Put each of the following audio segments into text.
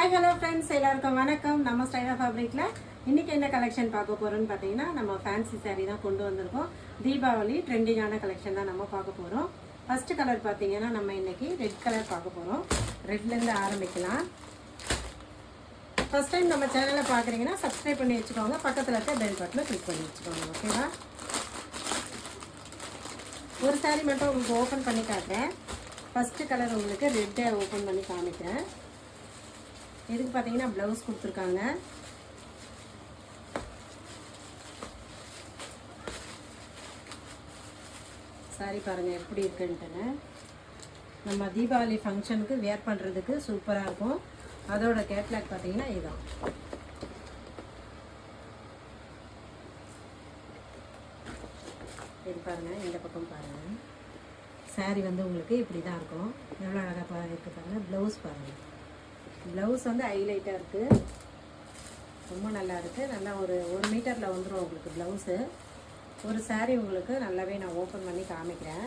Hi hello friends, எல்லாருக்கும் வணக்கம். நம்ம ஸ்டைல் ஆஃப் ஃபேப்ரிக்ல இன்னைக்கு என்ன கலெக்ஷன் பார்க்க போறோம்னு பார்த்தீங்கன்னா, நம்ம ஃபேன்சி சாரீ தான் கொண்டு வந்திருக்கோம். தீபாவளி ட்ரெண்டிங்கான கலெக்ஷன் தான் நம்ம பார்க்க போறோம். ஃபர்ஸ்ட் கலர் பார்த்தீங்கன்னா, நம்ம இன்னைக்கு ரெட் கலர் பார்க்க போறோம். ரெட்ல இருந்து ஆரம்பிக்கலாம். ஃபர்ஸ்ட் டைம் நம்ம சேனலை பார்க்குறீங்கன்னா சப்ஸ்கிரைப் பண்ணி வச்சுக்கோங்க. பக்கத்தில் இருக்க பெல் பட்டனை கிளிக் பண்ணி வச்சுக்கோங்க. ஓகேவா? ஒரு சாரீ மட்டும் உங்களுக்கு ஓப்பன் பண்ணி காட்டுறேன். ஃபர்ஸ்ட் கலர் உங்களுக்கு ரெட்டை ஓப்பன் பண்ணி காமிக்கிறேன். இதுக்கு பார்த்தீங்கன்னா ப்ளவுஸ் கொடுத்துருக்காங்க. சாரி பாருங்கள் எப்படி இருக்குன்ட்டுன்னு. நம்ம தீபாவளி ஃபங்க்ஷனுக்கு வேர் பண்ணுறதுக்கு சூப்பராக இருக்கும். அதோட கேட்லாக் பார்த்தீங்கன்னா இதுதான். இது பாருங்கள், இந்த பக்கம் பாருங்கள். சாரி வந்து உங்களுக்கு இப்படி தான் இருக்கும். எவ்வளோ அழகாக இருக்குது பாருங்கள். ப்ளவுஸ் பாருங்கள். ப்ளவுஸ் வந்து ஹைலைட்டாக இருக்குது, ரொம்ப நல்லா இருக்குது. நல்லா ஒரு மீட்டரில் வந்துடும் உங்களுக்கு ப்ளவுஸு. ஒரு சாரீ உங்களுக்கு நல்லாவே நான் ஓப்பன் பண்ணி காமிக்கிறேன்.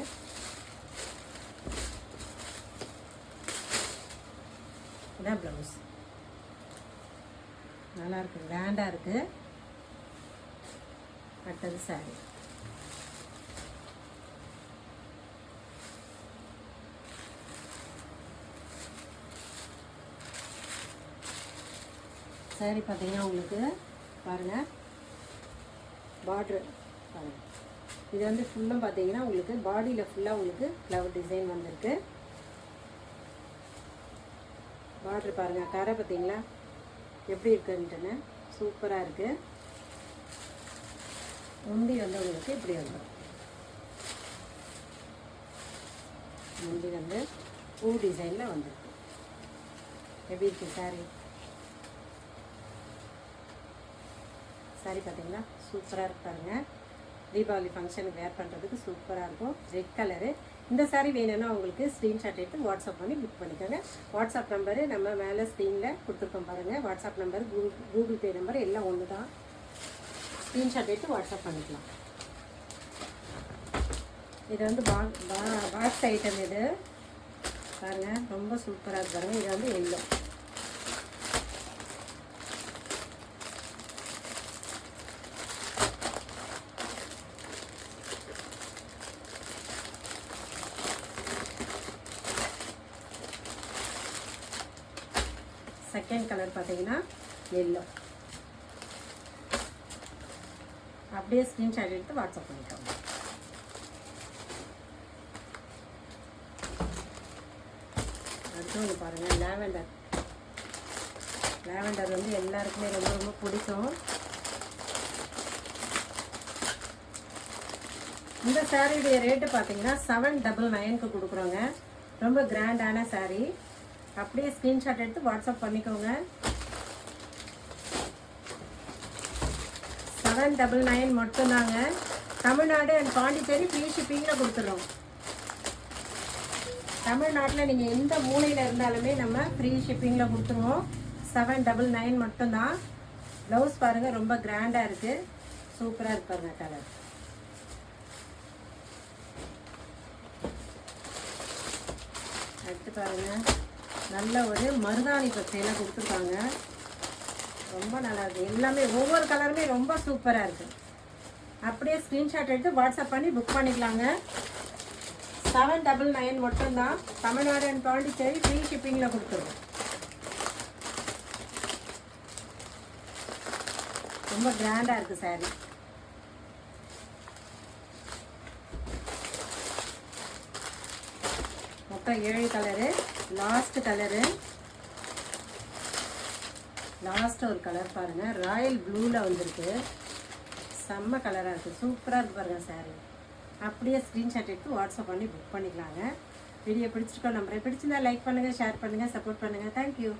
இதான் ப்ளவுஸ். நல்லா இருக்குது, கிராண்டாக இருக்குது. அடுத்தது சாரீ. சாரி பார்த்தீங்கன்னா உங்களுக்கு பாருங்கள், பார்ட்ரு பாருங்கள். இது வந்து ஃபுல்லும் பார்த்தீங்கன்னா உங்களுக்கு பாடியில் ஃபுல்லாக உங்களுக்கு ஃப்ளவர் டிசைன் வந்திருக்கு. பார்ட்ரு பாருங்கள், கரை பார்த்தீங்களா எப்படி இருக்குன்ட்டுன்னு. சூப்பராக இருக்குது. முந்தி வந்து உங்களுக்கு இப்படி வந்துடும். முந்தி வந்து பூ டிசைனில் வந்துருக்கு. எப்படி இருக்குது சாரி? சாரி பார்த்தீங்களா சூப்பராக இருக்கு பாருங்கள். தீபாவளி ஃபங்க்ஷனுக்கு வேர் பண்ணுறதுக்கு சூப்பராக இருக்கும். Red colour. இந்த சாரீ வேணும்னா உங்களுக்கு ஸ்க்ரீன்ஷாட் எடுத்து வாட்ஸ்அப் பண்ணி புக் பண்ணிக்கோங்க. வாட்ஸ்அப் நம்பரு நம்ம மேலே ஸ்க்ரீனில் கொடுத்துருக்கோம் பாருங்கள். WhatsApp number, Google Pay number எல்லாம் ஒன்று தான். ஸ்க்ரீன்ஷாட் எடுத்து வாட்ஸ்அப் பண்ணிக்கலாம். இது வந்து பாக்ஸ் ஐட்டம். இது பாருங்கள், ரொம்ப சூப்பராக இருக்கு பாருங்கள். இது வந்து எல்லோ. செகண்ட் கலர் பார்த்தீங்கன்னா எல்லோ. அப்படியே ஸ்க்ரீன்ஷாட் எடுத்து வாட்ஸ்அப் பண்ணிக்கோங்க. அடுத்து வந்து பாருங்கள் லாவெண்டர். லாவெண்டர் வந்து எல்லாருக்குமே ரொம்ப ரொம்ப பிடிக்கும். இந்த சாரியுடைய ரேட்டு பார்த்தீங்கன்னா 799க்கு கொடுக்குறோங்க. ரொம்ப கிராண்டான சாரீ. அப்படியே ஸ்க்ரீன்ஷாட் எடுத்து வாட்ஸ்அப் பண்ணிக்கோங்க. 799 மட்டும்தாங்க. தமிழ்நாடு அண்ட் பாண்டிச்சேரி ஃப்ரீ ஷிப்பிங்கில் கொடுத்துட்றோம். தமிழ்நாட்டில் நீங்கள் எந்த மூலையில் இருந்தாலுமே நம்ம ஃப்ரீ ஷிப்பிங்கில் கொடுத்துருவோம். 799 மட்டும்தான். ப்ளவுஸ் பாருங்கள், ரொம்ப கிராண்டாக இருக்குது. சூப்பராக இருப்பாருங்க கலர். அடுத்து பாருங்கள், நல்ல ஒரு மருதாணி பச்சையெல்லாம் கொடுத்துருக்காங்க. ரொம்ப நல்லா இருக்குது. எல்லாமே ஒவ்வொரு கலருமே ரொம்ப சூப்பராக இருக்குது. அப்படியே ஸ்க்ரீன்ஷாட் எடுத்து வாட்ஸ்அப் பண்ணி புக் பண்ணிக்கலாங்க. 799 மட்டும்தான். தமிழ்நாடு அண்ட் பாண்டிச்சேரி ஃப்ரீ ஷிப்பிங்கில் கொடுத்துருவோம். ரொம்ப கிராண்டாக இருக்குது சாரி. மொத்தம் 7 கலரு. லாஸ்ட் கலரு, லாஸ்ட் ஒரு கலர் பாருங்கள். ராயல் ப்ளூவில் வந்திருக்கு. செம்ம கலராக இருக்குது. சூப்பராக இருக்குது பாருங்கள் சாரீ. அப்படியே ஸ்க்ரீன்ஷாட் எடுத்து வாட்ஸ்அப் பண்ணி புக் பண்ணிக்கலாங்க. வீடியோ பிடிச்சிருக்கோம். நம்பரை பிடிச்சிருந்தா லைக் பண்ணுங்கள், ஷேர் பண்ணுங்கள், சப்போர்ட் பண்ணுங்கள். தேங்க்யூ.